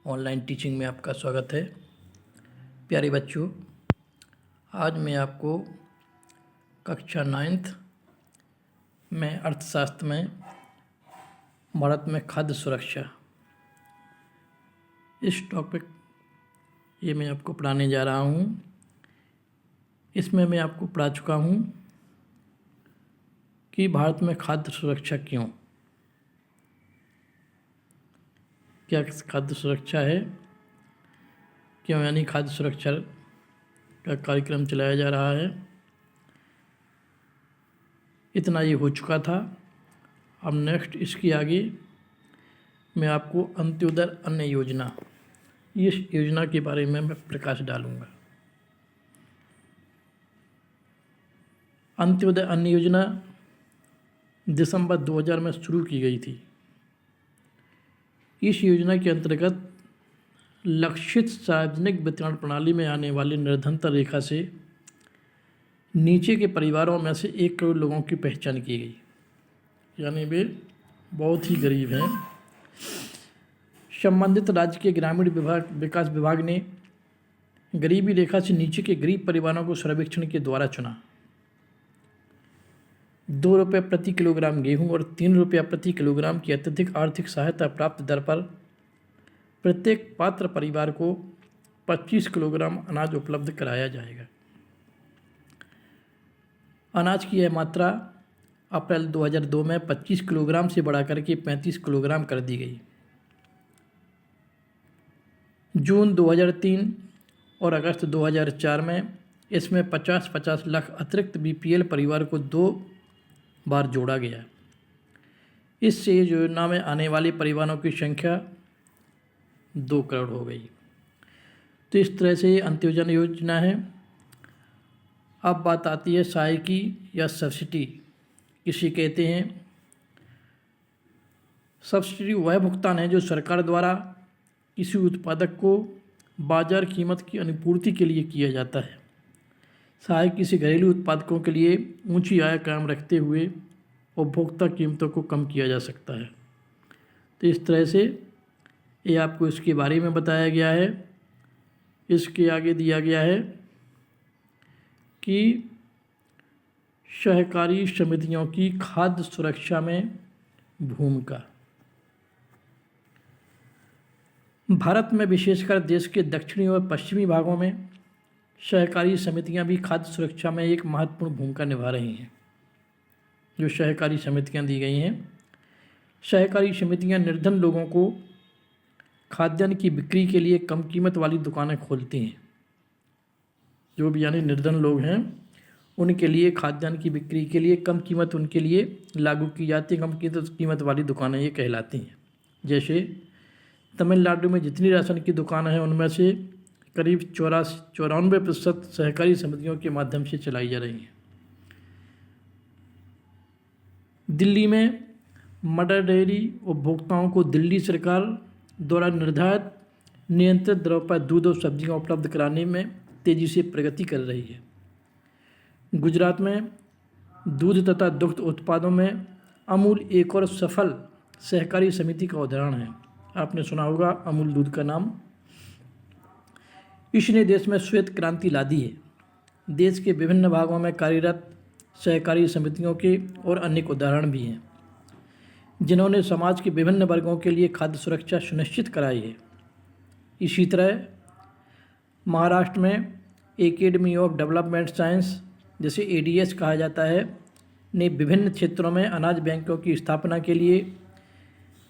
Online teaching में आपका स्वागत है। प्यारे बच्चों, आज मैं आपको कक्षा 9th में अर्थशास्त्र में भारत में खाद्य सुरक्षा इस टॉपिक ये मैं आपको पढ़ाने जा रहा हूँ। इसमें मैं आपको पढ़ा चुका हूँ कि भारत में खाद्य सुरक्षा क्यों, क्या खाद्य सुरक्षा है, क्यों यानी खाद्य सुरक्षा का कार्यक्रम चलाया जा रहा है। इतना ये हो चुका था। अब नेक्स्ट इसकी आगे मैं आपको अंत्योदय अन्न योजना, इस योजना के बारे में मैं प्रकाश डालूंगा। अंत्योदय अन्न योजना दिसंबर 2000 में शुरू की गई थी। इस योजना के अंतर्गत लक्षित सार्वजनिक वितरण प्रणाली में आने वाली निर्धनता रेखा से नीचे के परिवारों में से 1 करोड़ लोगों की पहचान की गई, यानी वे बहुत ही गरीब हैं। संबंधित राज्य के ग्रामीण विकास विभाग ने गरीबी रेखा से नीचे के गरीब परिवारों को सर्वेक्षण के द्वारा चुना। 2 रुपये प्रति किलोग्राम गेहूं और 3 रुपया प्रति किलोग्राम की अत्यधिक आर्थिक सहायता प्राप्त दर पर प्रत्येक पात्र परिवार को 25 किलोग्राम अनाज उपलब्ध कराया जाएगा। अनाज की यह मात्रा अप्रैल 2002 में 25 किलोग्राम से बढ़ाकर के 35 किलोग्राम कर दी गई। जून 2003 और अगस्त 2004 में इसमें 50-50 लाख अतिरिक्त बीपीएल परिवार को 2 बार जोड़ा गया। इससे योजना में आने वाले परिवारों की संख्या 2 करोड़ हो गई। तो इस तरह से ये अंत्योदय योजना है। अब बात आती है सहायकी या सब्सिडी किसे कहते हैं। सब्सिडी वह भुगतान है जो सरकार द्वारा किसी उत्पादक को बाजार कीमत की अनुपूर्ति के लिए किया जाता है। सहायकी से घरेलू उत्पादकों के लिए ऊंची आय कायम रखते हुए उपभोक्ता कीमतों को कम किया जा सकता है। तो इस तरह से ये आपको इसके बारे में बताया गया है। इसके आगे दिया गया है कि सहकारी समितियों की खाद्य सुरक्षा में भूमिका। भारत में विशेषकर देश के दक्षिणी और पश्चिमी भागों में सहकारी समितियां भी खाद्य सुरक्षा में एक महत्वपूर्ण भूमिका निभा रही हैं। जो सहकारी समितियां दी गई हैं, सहकारी समितियां निर्धन लोगों को खाद्यान्न की बिक्री के लिए कम कीमत वाली दुकानें खोलती हैं। जो भी यानी निर्धन लोग हैं उनके लिए खाद्यान्न की बिक्री के लिए कम कीमत उनके लिए लागू की जाती है। कम कीमत वाली दुकानें ये कहलाती हैं। जैसे तमिलनाडु में जितनी राशन की दुकानें हैं उनमें से करीब 94% सहकारी समितियों के माध्यम से चलाई जा रही हैं। दिल्ली में मदर डेयरी उपभोक्ताओं को दिल्ली सरकार द्वारा निर्धारित नियंत्रित दरों पर दूध और सब्जियां उपलब्ध कराने में तेज़ी से प्रगति कर रही है। गुजरात में दूध तथा दुग्ध उत्पादों में अमूल एक और सफल सहकारी समिति का उदाहरण है। आपने सुना होगा अमूल दूध का नाम। इसने देश में श्वेत क्रांति ला दी है। देश के विभिन्न भागों में कार्यरत सहकारी समितियों के और अनेक उदाहरण भी हैं जिन्होंने समाज के विभिन्न वर्गों के लिए खाद्य सुरक्षा सुनिश्चित कराई है। इसी तरह महाराष्ट्र में एकेडमी ऑफ डेवलपमेंट साइंस, जिसे एडीएस कहा जाता है, ने विभिन्न क्षेत्रों में अनाज बैंकों की स्थापना के लिए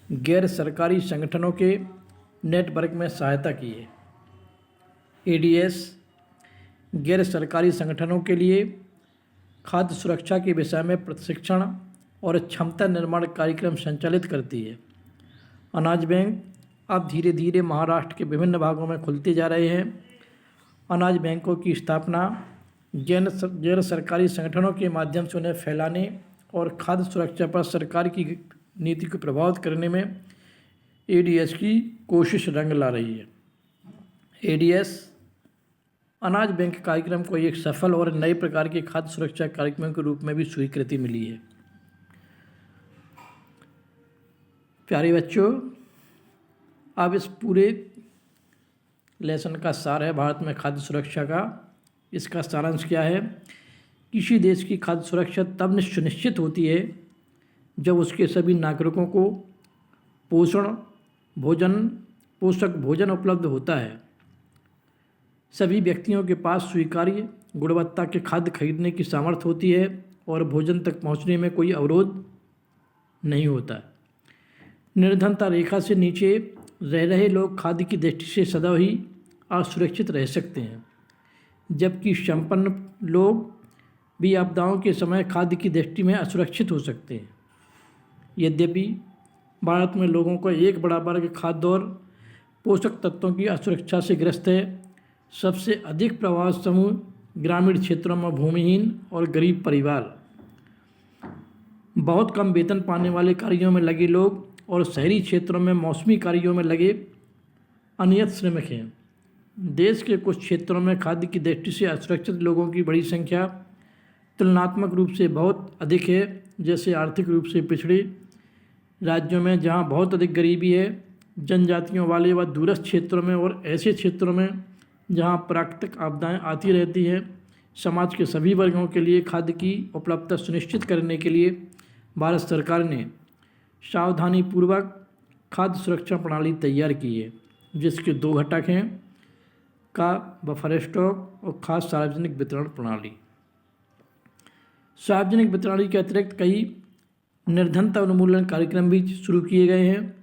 गैर सरकारी संगठनों के नेटवर्क में सहायता की है। एडीएस गैर सरकारी संगठनों के लिए खाद्य सुरक्षा के विषय में प्रशिक्षण और क्षमता निर्माण कार्यक्रम संचालित करती है। अनाज बैंक अब धीरे धीरे महाराष्ट्र के विभिन्न भागों में खुलते जा रहे हैं। अनाज बैंकों की स्थापना गैर सरकारी संगठनों के माध्यम से उन्हें फैलाने और खाद्य सुरक्षा पर सरकार की नीति को प्रभावित करने में एडीएस की कोशिश रंग ला रही है। एडीएस अनाज बैंक कार्यक्रम को एक सफल और नए प्रकार के खाद्य सुरक्षा कार्यक्रम के रूप में भी स्वीकृति मिली है। प्यारे बच्चों, अब इस पूरे लेसन का सार है भारत में खाद्य सुरक्षा का। इसका सारांश क्या है? किसी देश की खाद्य सुरक्षा तब सुनिश्चित होती है जब उसके सभी नागरिकों को पोषक भोजन उपलब्ध होता है, सभी व्यक्तियों के पास स्वीकार्य गुणवत्ता के खाद्य खरीदने की सामर्थ्य होती है और भोजन तक पहुंचने में कोई अवरोध नहीं होता। निर्धनता रेखा से नीचे रह रहे लोग खाद्य की दृष्टि से सदैव ही असुरक्षित रह सकते हैं, जबकि संपन्न लोग भी आपदाओं के समय खाद्य की दृष्टि में असुरक्षित हो सकते हैं। यद्यपि भारत में लोगों का एक बड़ा वर्ग खाद्य और पोषक तत्वों की असुरक्षा से ग्रस्त है। सबसे अधिक प्रभावित समूह ग्रामीण क्षेत्रों में भूमिहीन और गरीब परिवार, बहुत कम वेतन पाने वाले कार्यों में लगे लोग और शहरी क्षेत्रों में मौसमी कार्यों में लगे अनियत श्रमिक हैं। देश के कुछ क्षेत्रों में खाद्य की दृष्टि से असुरक्षित लोगों की बड़ी संख्या तुलनात्मक रूप से बहुत अधिक है, जैसे आर्थिक रूप से पिछड़े राज्यों में जहां बहुत अधिक गरीबी है, जनजातियों वाले व दूरस्थ क्षेत्रों में और ऐसे क्षेत्रों में जहां प्राकृतिक आपदाएं आती रहती हैं। समाज के सभी वर्गों के लिए खाद्य की उपलब्धता सुनिश्चित करने के लिए भारत सरकार ने सावधानीपूर्वक खाद्य सुरक्षा प्रणाली तैयार की है, जिसके 2 घटक हैं का बफर स्टॉक और खाद्य सार्वजनिक वितरण प्रणाली। सार्वजनिक वितरण के अतिरिक्त कई निर्धनता उन्मूलन कार्यक्रम भी शुरू किए गए हैं,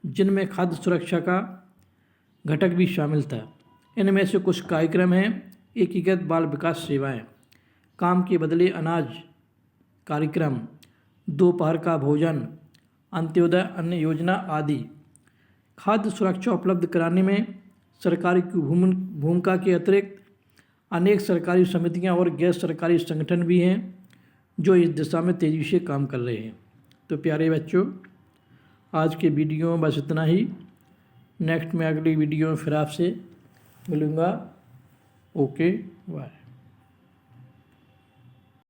जिनमें खाद्य सुरक्षा का घटक भी शामिल था। इनमें से कुछ कार्यक्रम हैं: एकीकृत बाल विकास सेवाएं, काम के बदले अनाज कार्यक्रम, दोपहर का भोजन, अंत्योदय अन्न योजना आदि। खाद्य सुरक्षा उपलब्ध कराने में सरकारी की भूमिका के अतिरिक्त अनेक सरकारी समितियां और गैर सरकारी संगठन भी हैं जो इस दिशा में तेज़ी से काम कर रहे हैं। तो प्यारे बच्चों, आज के वीडियो में बस इतना ही। नेक्स्ट में अगली वीडियो में फिर आपसे मिलूँगा। Okay, bye.